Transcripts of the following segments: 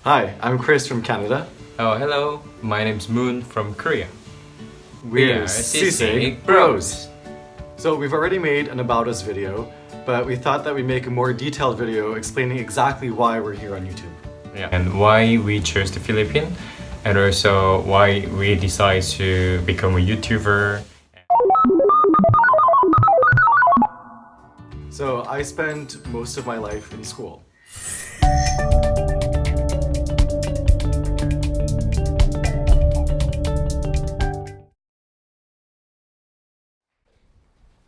Hi, I'm Chris from Canada. Oh, hello. My name's Moon from Korea. We're Sisig Bros. So we've already made an About Us video, but we thought that we'd make a more detailed video explaining exactly why we're here on YouTube. Yeah. And why we chose the Philippines, and also why we decided to become a YouTuber. So I spent most of my life in school.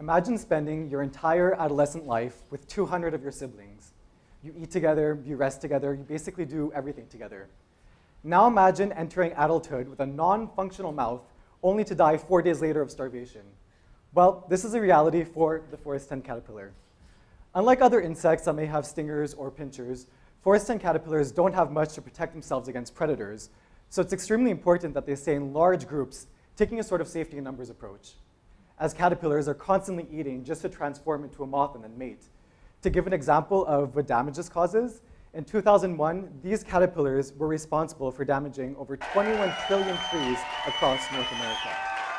Imagine spending your entire adolescent life with 200 of your siblings. You eat together, you rest together, you basically do everything together. Now imagine entering adulthood with a non-functional mouth only to die 4 days later of starvation. Well, this is a reality for the forest tent caterpillar. Unlike other insects that may have stingers or pinchers, forest tent caterpillars don't have much to protect themselves against predators, so it's extremely important that they stay in large groups, taking a sort of safety in numbers approach. As caterpillars are constantly eating just to transform into a moth and then mate. To give an example of what damage this causes, in 2001, these caterpillars were responsible for damaging over 21 trillion trees across North America.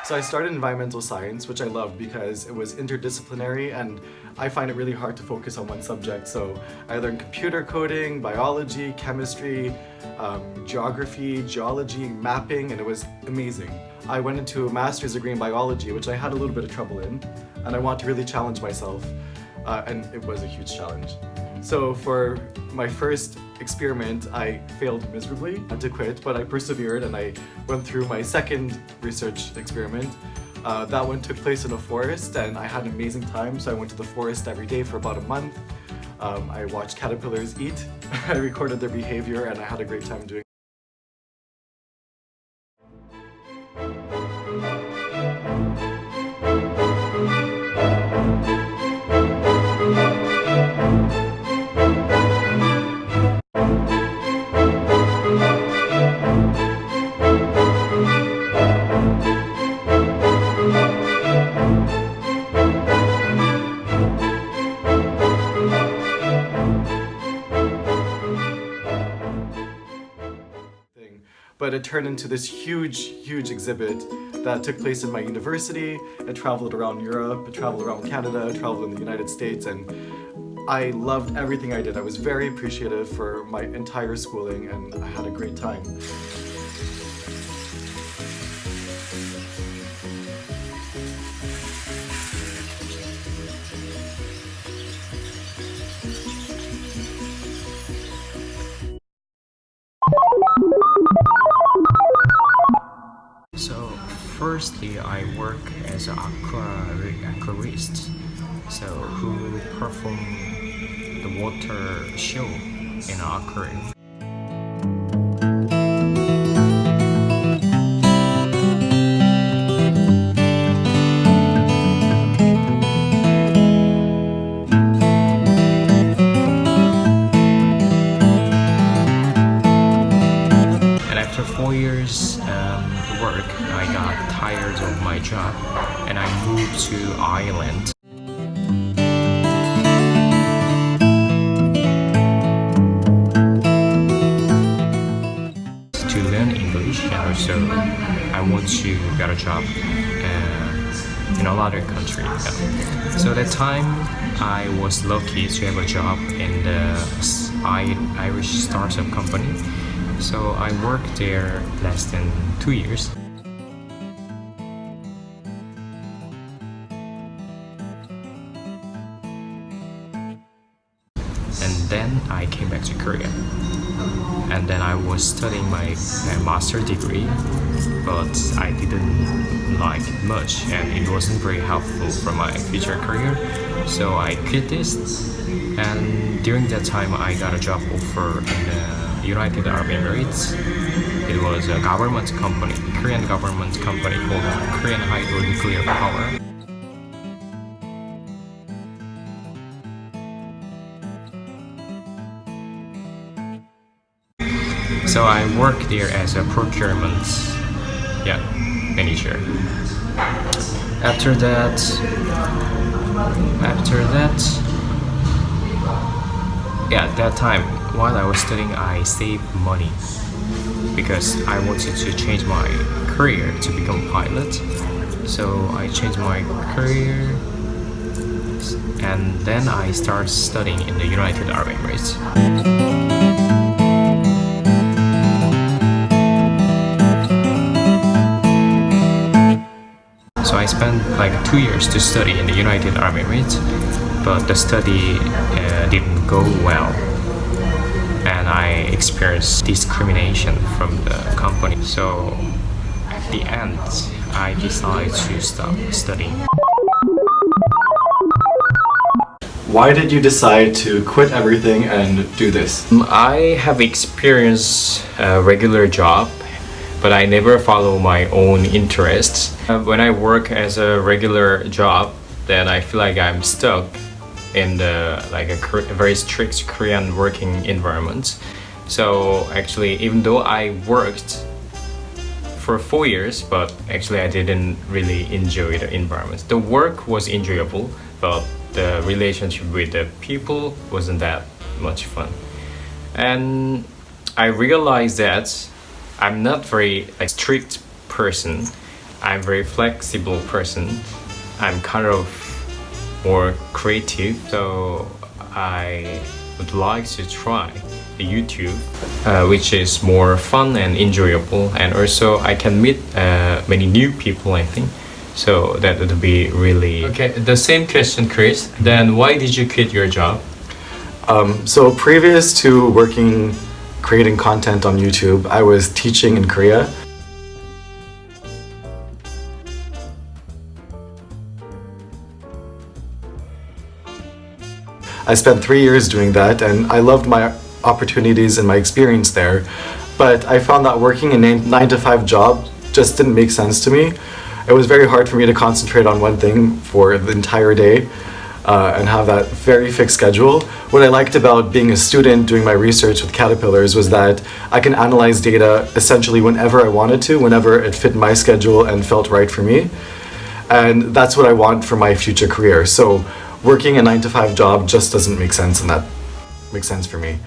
So I started environmental science, which I loved because it was interdisciplinary and I find it really hard to focus on one subject. So I learned computer coding, biology, chemistry, geography, geology, mapping, and it was amazing. I went into a master's degree in biology, which I had a little bit of trouble in, and I wanted to really challenge myself, and it was a huge challenge. So for my first experiment, I failed miserably. I had to quit, but I persevered and I went through my second research experiment. That one took place in a forest and I had an amazing time, so I went to the forest every day for about a month. I watched caterpillars eat, I recorded their behavior, and I had a great time doing it. But it turned into this huge exhibit that took place in my university. It traveled around Europe, it traveled around Canada, it traveled in the United States, and I loved everything I did. I was very appreciative for my entire schooling, and I had a great time. So, firstly, I work as an aquarist, so who perform the water show in an aquarium. And after 4 years work, I got tired of my job and I moved to Ireland. To learn English, and also I want to get a job in another country. So at that time I was lucky to have a job in the Irish startup company. So I worked there less than 2 years. And then I came back to Korea. And then I was studying my master degree, but I didn't like it much and it wasn't very helpful for my future career. So I quit this, and during that time I got a job offer in the United Arab Emirates. It was a government company, Korean government company called Korean Hydronuclear Power. So I worked there as a procurement manager. After that, yeah, at that time, while I was studying, I saved money because I wanted to change my career to become a pilot. So I changed my career, and then I started studying in the United Arab Emirates. So I spent like 2 years to study in the United Arab Emirates, but the study didn't go well, and I experienced discrimination from the company. So at the end, I decided to stop studying. Why did you decide to quit everything and do this? I have experienced a regular job, but I never follow my own interests. When I work as a regular job, then I feel like I'm stuck in the a very strict Korean working environment. So actually, even though I worked for 4 years, but actually I didn't really enjoy the environment. The work was enjoyable, but the relationship with the people wasn't that much fun. And I realized that I'm not very strict person. I'm very flexible person. I'm kind of more creative, so I would like to try the YouTube, which is more fun and enjoyable, and also I can meet many new people, I think. So that would be really okay. The same question, Chris. Then why did you quit your job? So previous to creating content on YouTube, I was teaching in Korea. I spent 3 years doing that, and I loved my opportunities and my experience there. But I found that working a 9-to-5 job just didn't make sense to me. It was very hard for me to concentrate on one thing for the entire day and have that very fixed schedule. What I liked about being a student doing my research with Caterpillars was that I can analyze data essentially whenever I wanted to, whenever it fit my schedule and felt right for me. And that's what I want for my future career. So working a 9-to-5 job just doesn't make sense, and that makes sense for me.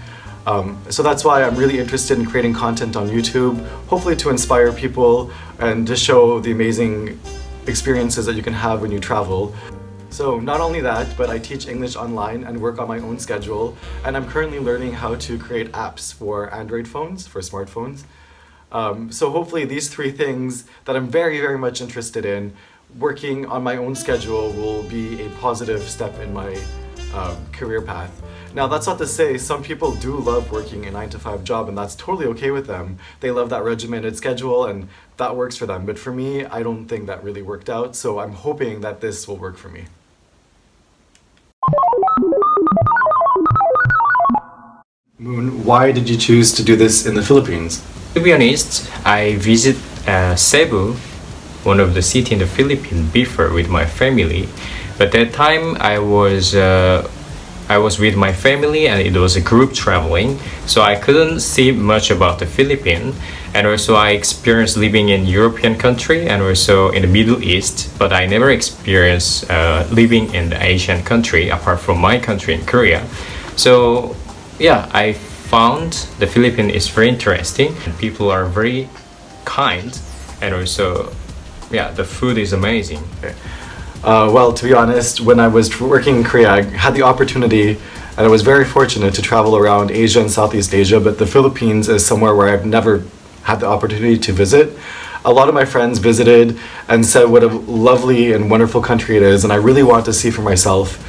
So that's why I'm really interested in creating content on YouTube, hopefully to inspire people and to show the amazing experiences that you can have when you travel. So not only that, but I teach English online and work on my own schedule, and I'm currently learning how to create apps for Android phones, for smartphones. So hopefully these 3 things that I'm very, very much interested in, working on my own schedule, will be a positive step in my career path. Now that's not to say some people do love working a 9-to-5 job, and that's totally okay with them. They love that regimented schedule and that works for them. But for me, I don't think that really worked out, so I'm hoping that this will work for me. Moon, why did you choose to do this in the Philippines? To be honest, I visit Cebu, one of the city in the Philippines, before with my family. But that time I was with my family, and it was a group traveling, so I couldn't see much about the Philippines. And also I experienced living in European country and also in the Middle East, but I never experienced living in the Asian country apart from my country in Korea. So yeah, I found the Philippines is very interesting. People are very kind, and also yeah, the food is amazing. Okay. Well, to be honest, when I was working in Korea, I had the opportunity, and I was very fortunate to travel around Asia and Southeast Asia, but the Philippines is somewhere where I've never had the opportunity to visit. A lot of my friends visited and said what a lovely and wonderful country it is, and I really want to see for myself.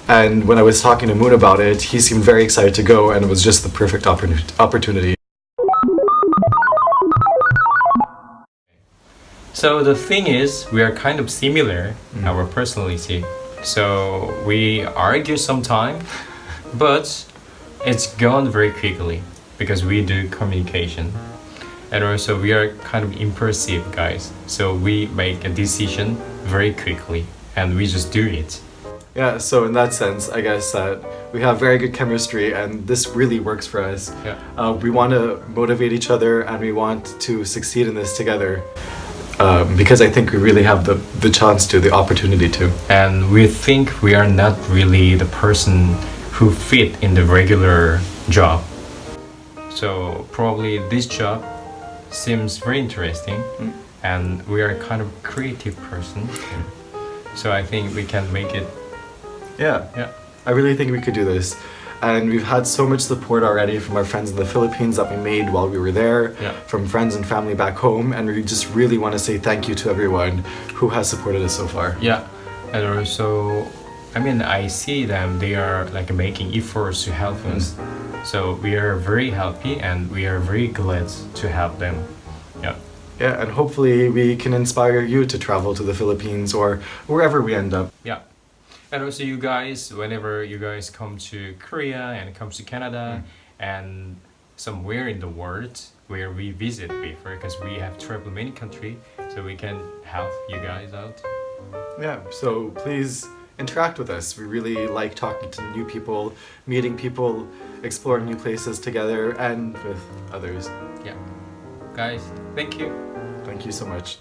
And when I was talking to Moon about it, he seemed very excited to go, and it was just the perfect opportunity. So the thing is, we are kind of similar, our personality. So we argue sometime, but it's gone very quickly because we do communication. And also we are kind of impulsive guys. So we make a decision very quickly and we just do it. Yeah, so in that sense, I guess that we have very good chemistry, and this really works for us. Yeah. We want to motivate each other, and we want to succeed in this together. Because I think we really have the chance to, the opportunity to. And we think we are not really the person who fit in the regular job. So probably this job seems very interesting, and we are kind of creative person. So I think we can make it. Yeah. I really think we could do this. And we've had so much support already from our friends in the Philippines that we made while we were there, from friends and family back home, and we just really want to say thank you to everyone who has supported us so far. Yeah, and also, I mean, I see them, they are like making efforts to help us. So we are very happy and we are very glad to help them. Yeah, and hopefully we can inspire you to travel to the Philippines or wherever we end up. Yeah. And also you guys, whenever you guys come to Korea and come to Canada and somewhere in the world where we visit before, because we have traveled many countries, so we can help you guys out. Yeah, so please interact with us. We really like talking to new people, meeting people, exploring new places together and with others. Yeah. Guys, thank you. Thank you so much.